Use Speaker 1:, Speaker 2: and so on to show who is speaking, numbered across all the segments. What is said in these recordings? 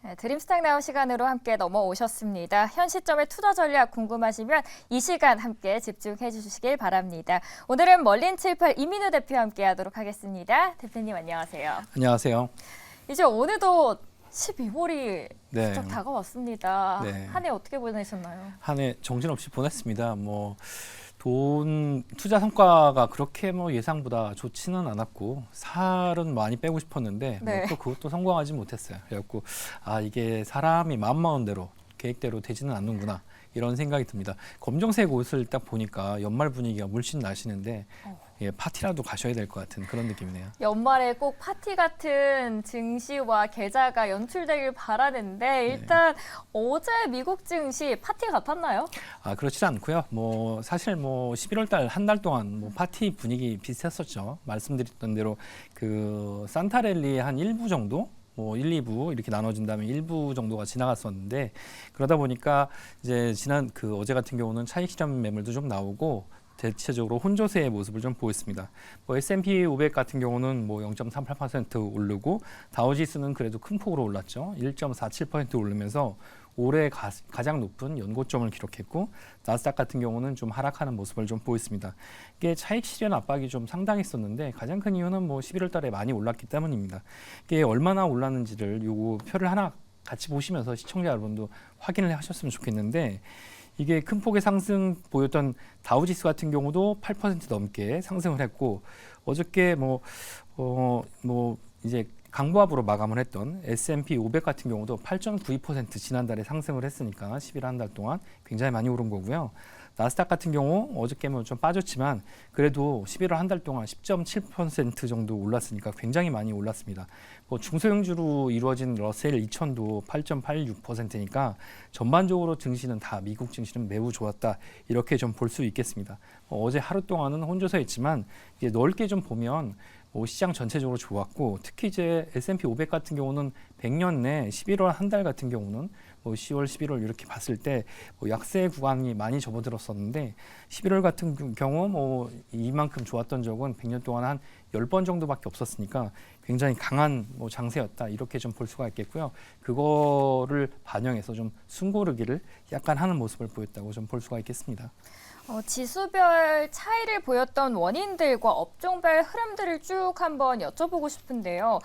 Speaker 1: 네, 드림스탁 나우 시간으로 함께 넘어오셨습니다. 현 시점의 투자 전략 궁금하시면 이 시간 함께 집중해 주시길 바랍니다. 오늘은 멀린78 이민우 대표와 함께 하도록 하겠습니다. 대표님 안녕하세요.
Speaker 2: 안녕하세요.
Speaker 1: 이제 어느덧 12월이
Speaker 2: 네.
Speaker 1: 훌쩍 다가왔습니다.
Speaker 2: 네.
Speaker 1: 한 해 어떻게 보내셨나요?
Speaker 2: 한 해 정신없이 보냈습니다. 돈 투자 성과가 그렇게 예상보다 좋지는 않았고 살은 많이 빼고 싶었는데
Speaker 1: 네.
Speaker 2: 또 그것도 성공하지 못했어요. 그래갖고 이게 사람이 마음 먹은 대로 계획대로 되지는 않는구나 이런 생각이 듭니다. 검정색 옷을 딱 보니까 연말 분위기가 물씬 나시는데 파티라도 가셔야 될 것 같은 그런 느낌이네요.
Speaker 1: 연말에 꼭 파티 같은 증시와 계좌가 연출되길 바라는데 일단 어제 미국 증시 파티 같았나요?
Speaker 2: 그렇지 않고요. 사실 11월 달 한 달 동안 파티 분위기 비슷했었죠. 말씀드렸던 대로 그 산타랠리 한 1부 정도 1, 2부 이렇게 나눠진다면 1부 정도가 지나갔었는데 그러다 보니까 이제 지난 어제 같은 경우는 차익 실현 매물도 좀 나오고 대체적으로 혼조세의 모습을 좀 보였습니다. S&P 500 같은 경우는 0.38% 오르고 다우지수는 그래도 큰 폭으로 올랐죠. 1.47% 오르면서 올해 가장 높은 연고점을 기록했고 나스닥 같은 경우는 좀 하락하는 모습을 좀 보였습니다. 이게 차익 실현 압박이 좀 상당했었는데 가장 큰 이유는 11월 달에 많이 올랐기 때문입니다. 이게 얼마나 올랐는지를 요거 표를 하나 같이 보시면서 시청자 여러분도 확인을 하셨으면 좋겠는데 이게 큰 폭의 상승 보였던 다우지수 같은 경우도 8% 넘게 상승을 했고 어저께 이제 강보합으로 마감을 했던 S&P 500 같은 경우도 8.92% 지난달에 상승을 했으니까 11월 한 달 동안 굉장히 많이 오른 거고요. 나스닥 같은 경우 어저께는 좀 빠졌지만 그래도 11월 한 달 동안 10.7% 정도 올랐으니까 굉장히 많이 올랐습니다. 중소형주로 이루어진 러셀 2000도 8.86%니까 전반적으로 증시는 다 미국 증시는 매우 좋았다 이렇게 좀 볼 수 있겠습니다. 어제 하루 동안은 혼조세였지만 이제 넓게 좀 보면 시장 전체적으로 좋았고 특히 이제 S&P 500 같은 경우는 100년 내 11월 한 달 같은 경우는 10월, 11월 이렇게 봤을 때 약세 구간이 많이 접어들었었는데 11월 같은 경우 이만큼 좋았던 적은 100년 동안 한 10번 정도밖에 없었으니까 굉장히 강한 장세였다 이렇게 좀 볼 수가 있겠고요. 그거를 반영해서 좀 숨고르기를 약간 하는 모습을 보였다고 좀 볼 수가 있겠습니다.
Speaker 1: 지수별 차이를 보였던 원인들과 업종별 흐름들을 쭉 한번 여쭤보고 싶은데요.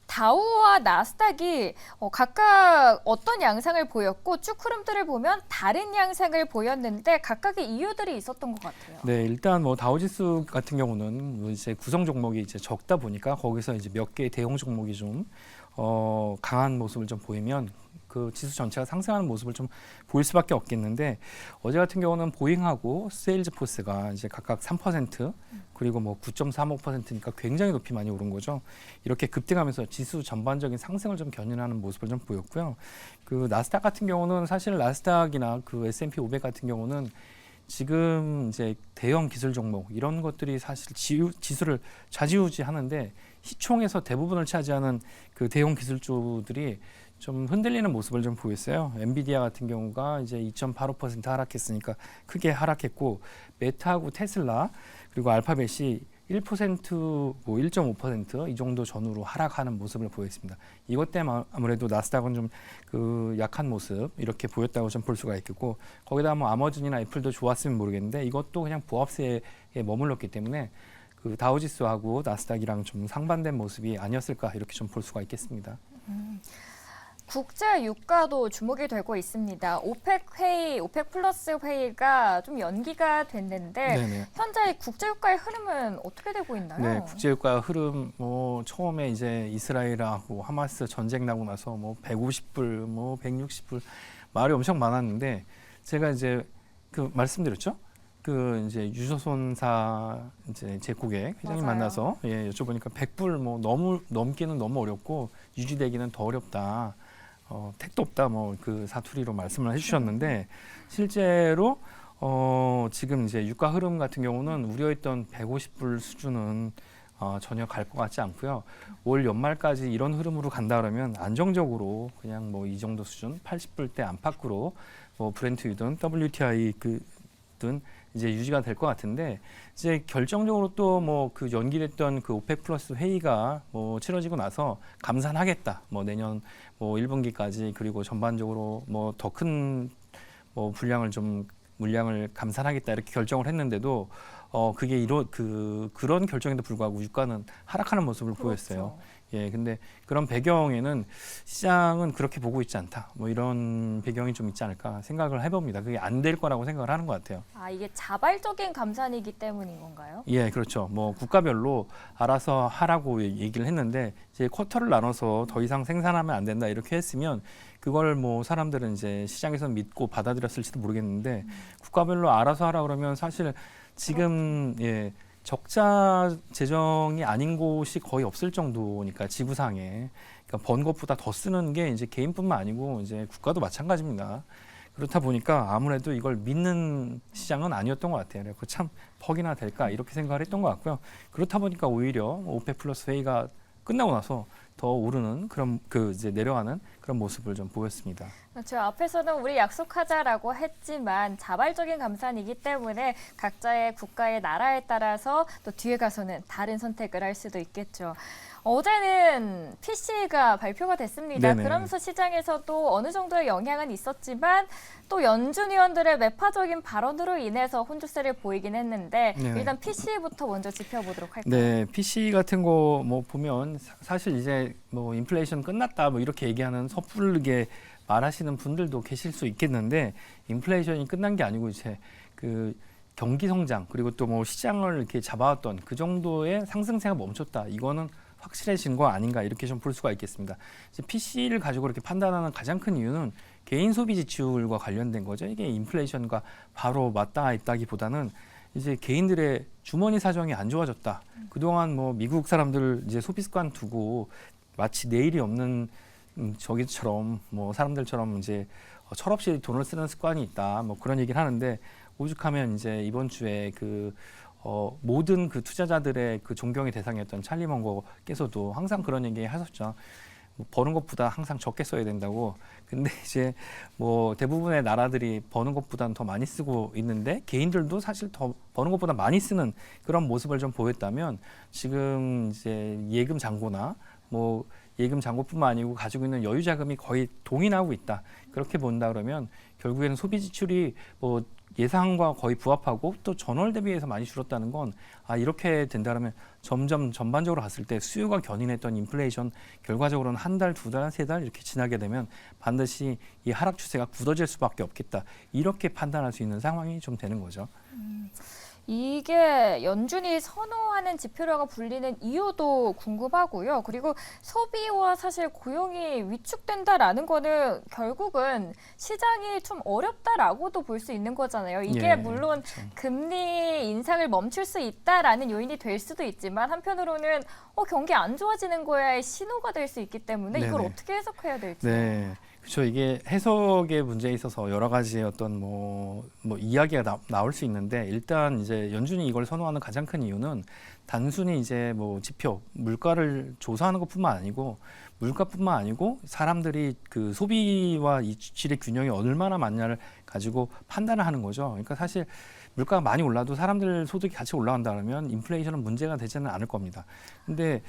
Speaker 1: 다우와 나스닥이 각각 어떤 양상을 보였고 쭉 흐름들을 보면 다른 양상을 보였는데 각각의 이유들이 있었던 것 같아요.
Speaker 2: 네, 일단 다우지수 같은 경우는 이제 구성 종목이 이제 적다 보니까 거기서 이제 몇 개의 대형 종목이 좀 강한 모습을 좀 보이면 그 지수 전체가 상승하는 모습을 좀 보일 수밖에 없겠는데 어제 같은 경우는 보잉하고 세일즈포스가 이제 각각 3% 그리고 9.35%니까 굉장히 높이 많이 오른 거죠. 이렇게 급등하면서 지수 전반적인 상승을 좀 견인하는 모습을 좀 보였고요. 그 나스닥 같은 경우는 사실 나스닥이나 그 S&P 500 같은 경우는 지금 이제 대형 기술 종목 이런 것들이 사실 지수를 좌지우지하는데 시총에서 대부분을 차지하는 그 대형 기술주들이 좀 흔들리는 모습을 좀 보였어요. 엔비디아 같은 경우가 이제 2.85% 하락했으니까 크게 하락했고 메타하고 테슬라 그리고 알파벳이 1%, 1.5% 이 정도 전후로 하락하는 모습을 보였습니다. 이것 때문에 아무래도 나스닥은 좀 그 약한 모습 이렇게 보였다고 좀 볼 수가 있겠고 거기다 아마존이나 애플도 좋았으면 모르겠는데 이것도 그냥 보합세에 머물렀기 때문에 그 다우지수하고 나스닥이랑 좀 상반된 모습이 아니었을까 이렇게 좀 볼 수가 있겠습니다.
Speaker 1: 국제 유가도 주목이 되고 있습니다. 오펙 회의, 오펙 플러스 회의가 좀 연기가 됐는데
Speaker 2: 네네.
Speaker 1: 현재 국제 유가의 흐름은 어떻게 되고 있나요?
Speaker 2: 네, 국제 유가 흐름 처음에 이제 이스라엘하고 하마스 전쟁 나고 나서 150불, 160불 말이 엄청 많았는데 제가 이제 그 말씀드렸죠. 그 이제 유조선사 이제 제 고객 회장님
Speaker 1: 맞아요.
Speaker 2: 만나서 여쭤보니까 100불 너무 넘기는 너무 어렵고 유지되기는 더 어렵다. 택도 없다 그 사투리로 말씀을 해주셨는데 실제로 지금 이제 유가 흐름 같은 경우는 우려했던 150불 수준은 전혀 갈 것 같지 않고요. 올 연말까지 이런 흐름으로 간다 그러면 안정적으로 그냥 이 정도 수준 80불대 안팎으로 브렌트 유든 WTI 든 모습은 이제 유지가 될 것 같은데 이제 결정적으로 또 뭐 그 연기됐던 그 오펙 플러스 회의가 뭐 치러지고 나서 감산하겠다. 뭐 내년 뭐 1분기까지 그리고 전반적으로 뭐 더 큰 뭐 물량을 감산하겠다 이렇게 결정을 했는데도 그게 그런 결정에도 불구하고 유가는 하락하는 모습을 보였어요. 예, 근데 그런 배경에는 시장은 그렇게 보고 있지 않다. 뭐 이런 배경이 좀 있지 않을까 생각을 해봅니다. 그게 안 될 거라고 생각을 하는 것 같아요.
Speaker 1: 아, 이게 자발적인 감산이기 때문인 건가요?
Speaker 2: 예, 그렇죠. 뭐 국가별로 알아서 하라고 얘기를 했는데 이제 쿼터를 나눠서 더 이상 생산하면 안 된다 이렇게 했으면 그걸 뭐 사람들은 이제 시장에서 믿고 받아들였을지도 모르겠는데 국가별로 알아서 하라 그러면 사실 지금 예, 적자 재정이 아닌 곳이 거의 없을 정도니까 지구상에 그러니까 번 것보다 더 쓰는 게 이제 개인뿐만 아니고 이제 국가도 마찬가지입니다. 그렇다 보니까 아무래도 이걸 믿는 시장은 아니었던 것 같아요. 그래서 참 퍽이나 될까 이렇게 생각을 했던 것 같고요. 그렇다 보니까 오히려 오펙 플러스 회의가 끝나고 나서 더 오르는 그런 이제 내려가는 그런 모습을 좀 보였습니다.
Speaker 1: 그렇죠. 앞에서는 우리 약속하자라고 했지만 자발적인 감산이기 때문에 각자의 국가의 나라에 따라서 또 뒤에 가서는 다른 선택을 할 수도 있겠죠. 어제는 PC가 발표가 됐습니다.
Speaker 2: 네네.
Speaker 1: 그러면서 시장에서도 어느 정도의 영향은 있었지만 또 연준 의원들의 매파적인 발언으로 인해서 혼조세를 보이긴 했는데
Speaker 2: 네네.
Speaker 1: 일단 PC부터 먼저 짚어보도록 할까요?
Speaker 2: 네, PC 같은 거 뭐 보면 사실 이제 뭐 인플레이션 끝났다 뭐 이렇게 얘기하는 섣부르게 말하시는 분들도 계실 수 있겠는데 인플레이션이 끝난 게 아니고 이제 그 경기 성장 그리고 또 뭐 시장을 이렇게 잡아왔던 그 정도의 상승세가 멈췄다. 이거는 확실해진 거 아닌가 이렇게 좀 볼 수가 있겠습니다. 이제 PC를 가지고 이렇게 판단하는 가장 큰 이유는 개인 소비 지출과 관련된 거죠. 이게 인플레이션과 바로 맞닿아 있다기보다는 이제 개인들의 주머니 사정이 안 좋아졌다. 그동안 뭐 미국 사람들 이제 소비 습관 두고 마치 내일이 없는 저기처럼 뭐 사람들처럼 이제 철없이 돈을 쓰는 습관이 있다. 뭐 그런 얘기를 하는데 오죽하면 이제 이번 주에 모든 그 투자자들의 그 존경의 대상이었던 찰리 먼거께서도 항상 그런 얘기 하셨죠. 뭐 버는 것보다 항상 적게 써야 된다고. 근데 이제 뭐 대부분의 나라들이 버는 것보다는 더 많이 쓰고 있는데 개인들도 사실 더 버는 것보다 많이 쓰는 그런 모습을 좀 보였다면 지금 이제 예금 잔고나 뭐 예금 잔고뿐만 아니고 가지고 있는 여유 자금이 거의 동인하고 있다. 그렇게 본다 그러면 결국에는 소비 지출이 뭐 예상과 거의 부합하고 또 전월 대비해서 많이 줄었다는 건 이렇게 된다면 점점 전반적으로 봤을 때 수요가 견인했던 인플레이션 결과적으로는 한 달, 두 달, 세 달 이렇게 지나게 되면 반드시 이 하락 추세가 굳어질 수밖에 없겠다. 이렇게 판단할 수 있는 상황이 좀 되는 거죠.
Speaker 1: 이게 연준이 선호하는 지표라고 불리는 이유도 궁금하고요. 그리고 소비와 사실 고용이 위축된다라는 거는 결국은 시장이 좀 어렵다라고도 볼 수 있는 거잖아요. 이게
Speaker 2: 예,
Speaker 1: 물론
Speaker 2: 그렇죠.
Speaker 1: 금리 인상을 멈출 수 있다라는 요인이 될 수도 있지만 한편으로는 경기 안 좋아지는 거야의 신호가 될 수 있기 때문에 이걸
Speaker 2: 네네.
Speaker 1: 어떻게 해석해야 될지.
Speaker 2: 네. 그렇죠. 이게 해석의 문제에 있어서 여러 가지 어떤 뭐 이야기가 나올 수 있는데 일단 이제 연준이 이걸 선호하는 가장 큰 이유는 단순히 이제 뭐 지표, 물가를 조사하는 것뿐만 아니고 물가뿐만 아니고 사람들이 그 소비와 이 지출의 균형이 얼마나 맞냐를 가지고 판단을 하는 거죠. 그러니까 사실 물가가 많이 올라도 사람들 소득이 같이 올라간다 그러면 인플레이션은 문제가 되지는 않을 겁니다. 근데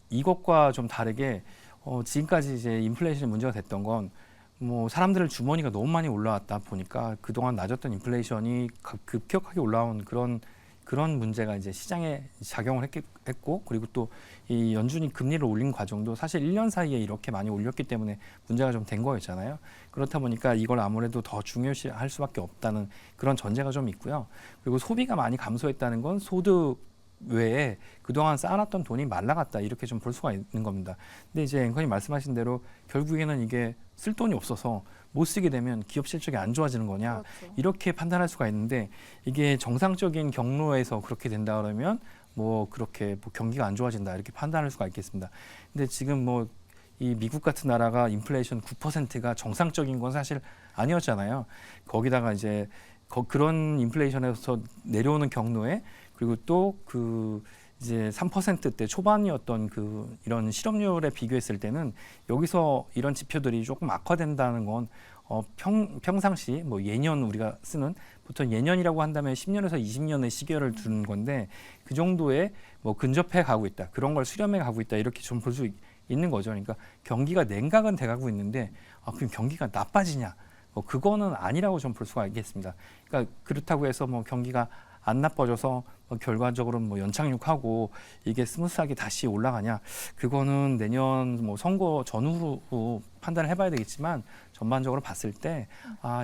Speaker 2: 이것과 좀 다르게 지금까지 이제 인플레이션이 문제가 됐던 건 뭐 사람들의 주머니가 너무 많이 올라왔다 보니까 그동안 낮았던 인플레이션이 급격하게 올라온 그런 문제가 이제 시장에 작용을 했고 그리고 또 이 연준이 금리를 올린 과정도 사실 1년 사이에 이렇게 많이 올렸기 때문에 문제가 좀 된 거였잖아요. 그렇다 보니까 이걸 아무래도 더 중요시할 수밖에 없다는 그런 전제가 좀 있고요. 그리고 소비가 많이 감소했다는 건 소득 외에 그동안 쌓아놨던 돈이 말라갔다 이렇게 좀 볼 수가 있는 겁니다. 근데 이제 앵커님 말씀하신 대로 결국에는 이게 쓸 돈이 없어서 못 쓰게 되면 기업 실적이 안 좋아지는 거냐
Speaker 1: 그렇죠.
Speaker 2: 이렇게 판단할 수가 있는데 이게 정상적인 경로에서 그렇게 된다 그러면 뭐 그렇게 뭐 경기가 안 좋아진다 이렇게 판단할 수가 있겠습니다. 근데 지금 뭐 이 미국 같은 나라가 인플레이션 9%가 정상적인 건 사실 아니었잖아요. 거기다가 이제 그런 인플레이션에서 내려오는 경로에 그리고 또 이제 3%대 초반이었던 그 이런 실업률에 비교했을 때는 여기서 이런 지표들이 조금 악화된다는 건 평상시 뭐 예년 우리가 쓰는 보통 예년이라고 한다면 10년에서 20년의 시계를 두는 건데 그 정도의 뭐 근접해 가고 있다. 그런 걸 수렴해 가고 있다. 이렇게 좀 볼 수 있는 거죠. 그러니까 경기가 냉각은 돼가고 있는데 그럼 경기가 나빠지냐? 그거는 아니라고 좀 볼 수가 있겠습니다. 그러니까 그렇다고 해서 뭐 경기가 안 나빠져서 결과적으로 뭐 연착륙하고 이게 스무스하게 다시 올라가냐? 그거는 내년 뭐 선거 전후로 판단을 해봐야 되겠지만 전반적으로 봤을 때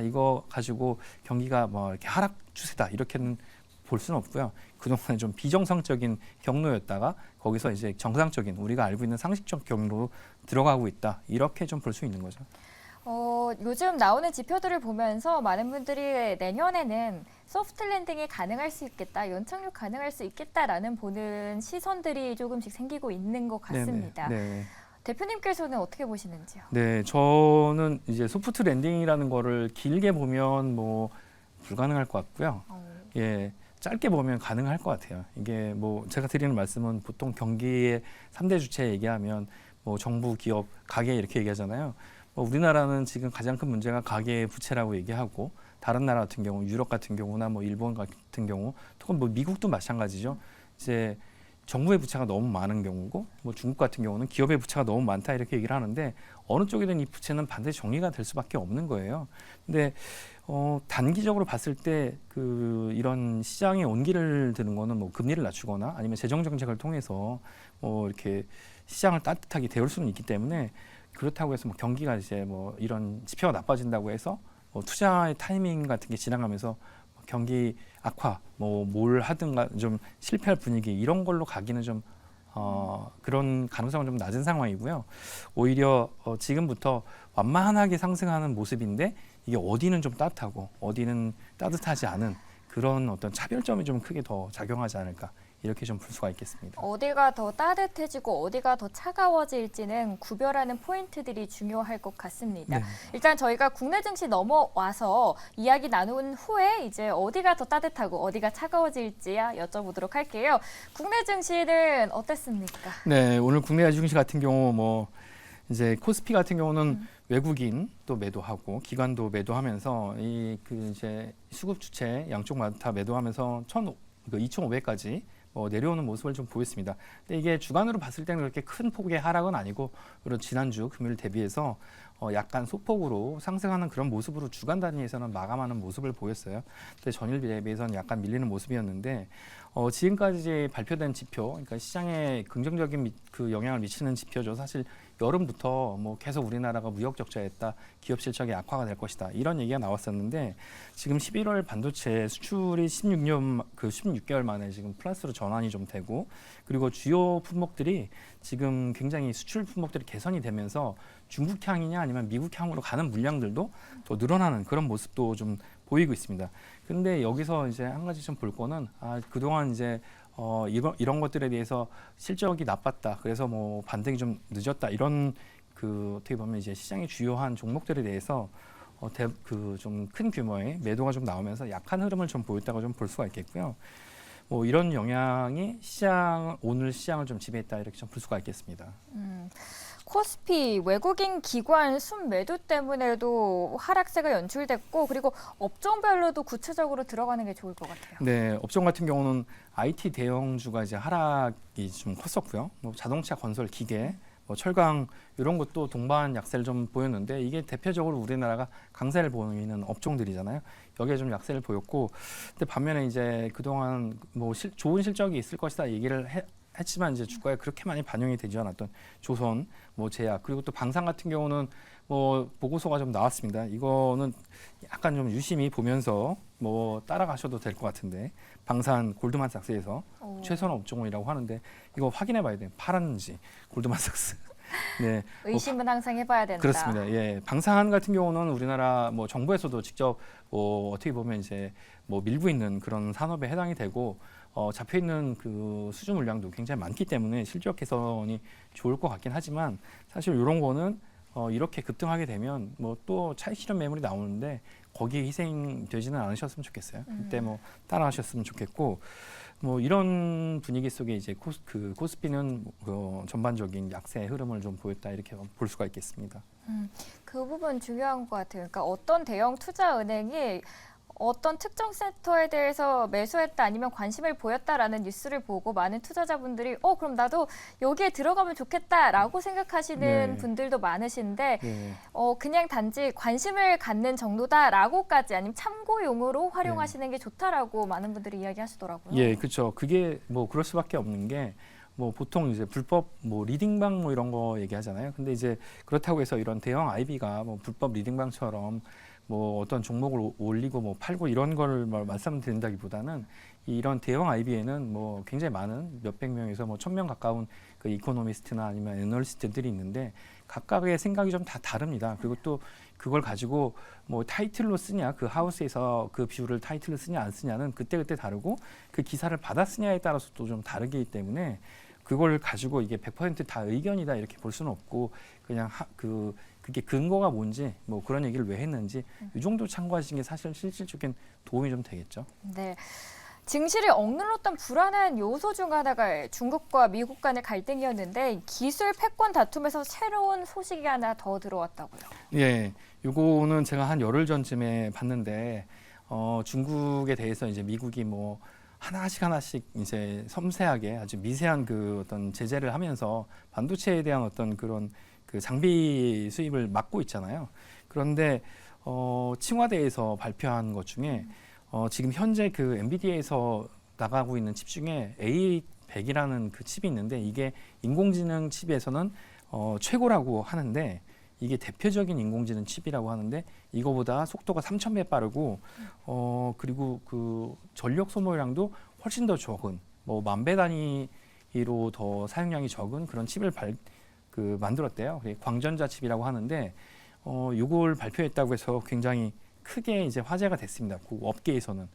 Speaker 2: 이거 가지고 경기가 뭐 이렇게 하락 추세다 이렇게는 볼 수는 없고요. 그동안 좀 비정상적인 경로였다가 거기서 이제 정상적인 우리가 알고 있는 상식적 경로로 들어가고 있다 이렇게 좀 볼 수 있는 거죠.
Speaker 1: 요즘 나오는 지표들을 보면서 많은 분들이 내년에는 소프트 랜딩이 가능할 수 있겠다, 연착륙 가능할 수 있겠다라는 보는 시선들이 조금씩 생기고 있는 것 같습니다.
Speaker 2: 네네.
Speaker 1: 대표님께서는 어떻게 보시는지요?
Speaker 2: 네, 저는 이제 소프트 랜딩이라는 거를 길게 보면 뭐 불가능할 것 같고요. 예, 짧게 보면 가능할 것 같아요. 이게 뭐 제가 드리는 말씀은 보통 경기의 3대 주체 얘기하면 뭐 정부, 기업, 가계 이렇게 얘기하잖아요. 우리나라는 지금 가장 큰 문제가 가계 부채라고 얘기하고 다른 나라 같은 경우 유럽 같은 경우나 뭐 일본 같은 경우 또는 뭐 미국도 마찬가지죠. 이제 정부의 부채가 너무 많은 경우고 뭐 중국 같은 경우는 기업의 부채가 너무 많다 이렇게 얘기를 하는데 어느 쪽이든 이 부채는 반드시 정리가 될 수밖에 없는 거예요. 근데 단기적으로 봤을 때 그 이런 시장의 온기를 드는 거는 뭐 금리를 낮추거나 아니면 재정 정책을 통해서 뭐 이렇게 시장을 따뜻하게 데울 수는 있기 때문에 그렇다고 해서 뭐 경기가 이제 뭐 이런 지표가 나빠진다고 해서 뭐 투자의 타이밍 같은 게 지나가면서 경기 악화 뭐 뭘 하든가 좀 실패할 분위기 이런 걸로 가기는 좀 그런 가능성은 좀 낮은 상황이고요. 오히려 지금부터 완만하게 상승하는 모습인데 이게 어디는 좀 따뜻하고 어디는 따뜻하지 않은 그런 어떤 차별점이 좀 크게 더 작용하지 않을까 이렇게 좀 볼 수가 있겠습니다.
Speaker 1: 어디가 더 따뜻해지고 어디가 더 차가워질지는 구별하는 포인트들이 중요할 것 같습니다.
Speaker 2: 네.
Speaker 1: 일단 저희가 국내 증시 넘어와서 이야기 나눈 후에 이제 어디가 더 따뜻하고 어디가 차가워질지 여쭤보도록 할게요. 국내 증시는 어땠습니까?
Speaker 2: 네, 오늘 국내 증시 같은 경우 뭐 이제 코스피 같은 경우는 외국인 또 매도하고 기관도 매도하면서 이 그 이제 수급 주체 양쪽 다 매도하면서 2,500까지 내려오는 모습을 좀 보였습니다. 근데 이게 주간으로 봤을 때는 그렇게 큰 폭의 하락은 아니고 그런 지난주 금요일 대비해서 약간 소폭으로 상승하는 그런 모습으로 주간 단위에서는 마감하는 모습을 보였어요. 근데 전일 대비해서는 약간 밀리는 모습이었는데 지금까지 발표된 지표, 그러니까 시장에 긍정적인 그 영향을 미치는 지표죠. 사실 여름부터 뭐 계속 우리나라가 무역 적자였다, 기업 실적이 악화가 될 것이다 이런 얘기가 나왔었는데 지금 11월 반도체 수출이 16개월 만에 지금 플러스로 전환이 좀 되고 그리고 주요 품목들이 지금 굉장히 수출 품목들이 개선이 되면서 중국향이냐 아니면 미국향으로 가는 물량들도 더 늘어나는 그런 모습도 좀 보이고 있습니다. 근데 여기서 이제 한 가지 좀 볼 거는 그동안 이제 이런 것들에 대해서 실적이 나빴다. 그래서 뭐 반등이 좀 늦었다. 이런 그 어떻게 보면 이제 시장의 주요한 종목들에 대해서 그 좀 큰 규모의 매도가 좀 나오면서 약한 흐름을 좀 보였다고 좀 볼 수가 있겠고요. 뭐 이런 영향이 오늘 시장을 좀 지배했다 이렇게 좀 볼 수가 있겠습니다.
Speaker 1: 코스피 외국인 기관 순매도 때문에도 하락세가 연출됐고 그리고 업종별로도 구체적으로 들어가는 게 좋을 것 같아요.
Speaker 2: 네, 업종 같은 경우는 IT 대형주가 이제 하락이 좀 컸었고요. 뭐 자동차, 건설, 기계, 뭐 철강 이런 것도 동반 약세를 좀 보였는데 이게 대표적으로 우리나라가 강세를 보이는 업종들이잖아요. 여기에 좀 약세를 보였고, 근데 반면에 이제 그동안 뭐 좋은 실적이 있을 것이다 얘기를 했지만 이제 주가에 그렇게 많이 반영이 되지 않았던 조선, 뭐 제약 그리고 또 방산 같은 경우는 뭐 보고서가 좀 나왔습니다. 이거는 약간 좀 유심히 보면서 뭐 따라가셔도 될 것 같은데 방산 골드만삭스에서 최선 업종이라고 하는데 이거 확인해봐야 돼요. 팔았는지 골드만삭스. 네,
Speaker 1: 의심은 항상 해봐야 된다.
Speaker 2: 그렇습니다. 예, 방산 같은 경우는 우리나라 뭐 정부에서도 직접 어떻게 보면 이제 뭐 밀고 있는 그런 산업에 해당이 되고 잡혀 있는 그 수주 물량도 굉장히 많기 때문에 실적 개선이 좋을 것 같긴 하지만 사실 이런 거는 이렇게 급등하게 되면 뭐 또 차익 실현 매물이 나오는데 거기에 희생되지는 않으셨으면 좋겠어요. 그때 뭐 따라하셨으면 좋겠고 뭐 이런 분위기 속에 이제 코스피는 전반적인 약세 흐름을 좀 보였다 이렇게 볼 수가 있겠습니다.
Speaker 1: 그 부분 중요한 것 같아요. 그러니까 어떤 대형 투자은행이 어떤 특정 섹터에 대해서 매수했다 아니면 관심을 보였다라는 뉴스를 보고 많은 투자자분들이 그럼 나도 여기에 들어가면 좋겠다라고 생각하시는
Speaker 2: 네.
Speaker 1: 분들도 많으신데
Speaker 2: 네.
Speaker 1: 그냥 단지 관심을 갖는 정도다라고까지 아니면 참고용으로 활용하시는 게 좋다라고 많은 분들이 이야기하시더라고요.
Speaker 2: 예, 그렇죠. 그게 뭐 그럴 수밖에 없는 게 뭐 보통 이제 불법 뭐 리딩방 뭐 이런 거 얘기하잖아요. 근데 이제 그렇다고 해서 이런 대형 IB가 뭐 불법 리딩방처럼 뭐 어떤 종목을 올리고 뭐 팔고 이런 걸 말씀드린다기보다는 이런 대형 IB에는 뭐 굉장히 많은 몇백 명에서 뭐 1,000명 가까운 그 이코노미스트나 아니면 애널리스트들이 있는데 각각의 생각이 좀 다 다릅니다. 그리고 또 그걸 가지고 뭐 타이틀로 쓰냐, 그 하우스에서 그 뷰를 타이틀로 쓰냐 안 쓰냐는 그때그때 다르고 그 기사를 받아 쓰냐에 따라서 또 좀 다르기 때문에 그걸 가지고 이게 100%다 의견이다 이렇게 볼 수는 없고 그냥 그게 근거가 뭔지 뭐 그런 얘기를 왜 했는지 이 정도 참고하시는 게 사실 실질적인 도움이 좀 되겠죠.
Speaker 1: 네. 증시를 억눌렀던 불안한 요소 중 하나가 중국과 미국 간의 갈등이었는데 기술 패권 다툼에서 새로운 소식이 하나 더 들어왔다고요.
Speaker 2: 예, 요거는 제가 한 열흘 전쯤에 봤는데 중국에 대해서 이제 미국이 뭐 하나씩 이제 섬세하게 아주 미세한 그 어떤 제재를 하면서 반도체에 대한 어떤 그런 그 장비 수입을 막고 있잖아요. 그런데 칭화대에서 발표한 것 중에 지금 현재 그 엔비디아에서 나가고 있는 칩 중에 A100이라는 그 칩이 있는데 이게 인공지능 칩에서는 최고라고 하는데 이게 대표적인 인공지능 칩이라고 하는데 이거보다 속도가 3,000배 빠르고 그리고 그 전력 소모량도 훨씬 더 적은 뭐 10,000배 단위로 더 사용량이 적은 그런 칩을 만들었대요. 광전자 칩이라고 하는데 이걸 발표했다고 해서 굉장히 크게 이제 화제가 됐습니다. 그 업계에서는.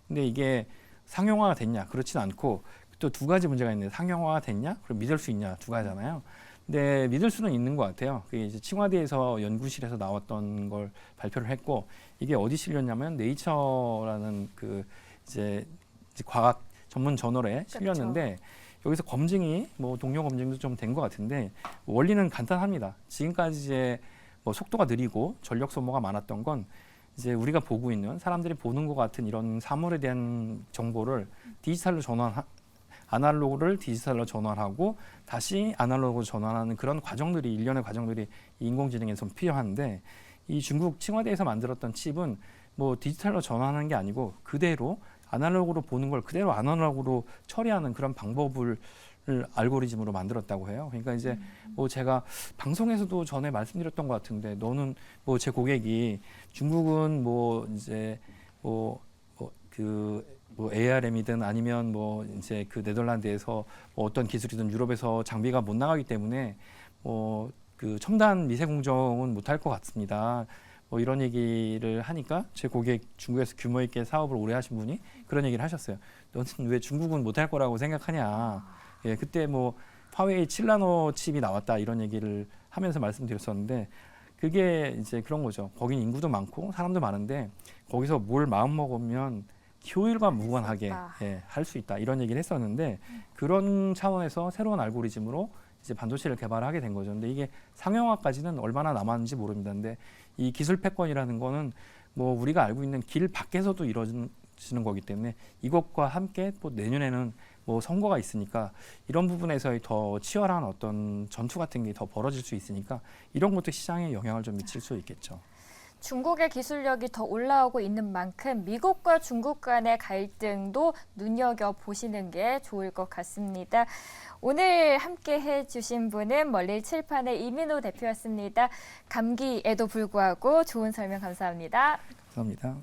Speaker 2: 근데 이게 상용화가 됐냐? 그렇진 않고 또 두 가지 문제가 있는데 상용화가 됐냐? 그럼 믿을 수 있냐? 두 가지잖아요. 근데 믿을 수는 있는 것 같아요. 그게 이제 칭화대에서 연구실에서 나왔던 걸 발표를 했고 이게 어디 실렸냐면 네이처라는 그 이제 과학 전문 저널에 실렸는데 여기서 검증이 뭐 동료 검증도 좀 된 것 같은데 원리는 간단합니다. 지금까지 이제 뭐 속도가 느리고 전력 소모가 많았던 건 이제 우리가 보고 있는 사람들이 보는 것 같은 이런 사물에 대한 정보를 디지털로 아날로그를 디지털로 전환하고 다시 아날로그로 전환하는 그런 과정들이 일련의 과정들이 인공지능에서 필요한데 이 중국 칭화대에서 만들었던 칩은 뭐 디지털로 전환하는 게 아니고 그대로 아날로그로 보는 걸 그대로 아날로그로 처리하는 그런 방법을 알고리즘으로 만들었다고 해요. 그러니까 이제 뭐 제가 방송에서도 전에 말씀드렸던 것 같은데 너는 뭐 제 고객이 중국은 뭐 이제 뭐 ARM이든 아니면 뭐 이제 그 네덜란드에서 뭐 어떤 기술이든 유럽에서 장비가 못 나가기 때문에 뭐 그 첨단 미세 공정은 못할 것 같습니다. 뭐 이런 얘기를 하니까 제 고객 중국에서 규모 있게 사업을 오래 하신 분이 그런 얘기를 하셨어요. 너는 왜 중국은 못할 거라고 생각하냐. 예, 그때 뭐 화웨이 7나노 칩이 나왔다 이런 얘기를 하면서 말씀드렸었는데 그게 이제 그런 거죠. 거긴 인구도 많고 사람도 많은데 거기서 뭘 마음 먹으면 효율과 무관하게 할 수 있다 이런 얘기를 했었는데 그런 차원에서 새로운 알고리즘으로 이제 반도체를 개발하게 된 거죠. 근데 이게 상용화까지는 얼마나 남았는지 모릅니다. 근데 이 기술 패권이라는 거는 뭐 우리가 알고 있는 길 밖에서도 이루어지는 거기 때문에 이것과 함께 또 내년에는 뭐 선거가 있으니까 이런 부분에서의 더 치열한 어떤 전투 같은 게 더 벌어질 수 있으니까 이런 것도 시장에 영향을 좀 미칠 수 있겠죠.
Speaker 1: 중국의 기술력이 더 올라오고 있는 만큼 미국과 중국 간의 갈등도 눈여겨보시는 게 좋을 것 같습니다. 오늘 함께 해주신 분은 멀리 칠판의 이민호 대표였습니다. 감기에도 불구하고 좋은 설명 감사합니다.
Speaker 2: 감사합니다.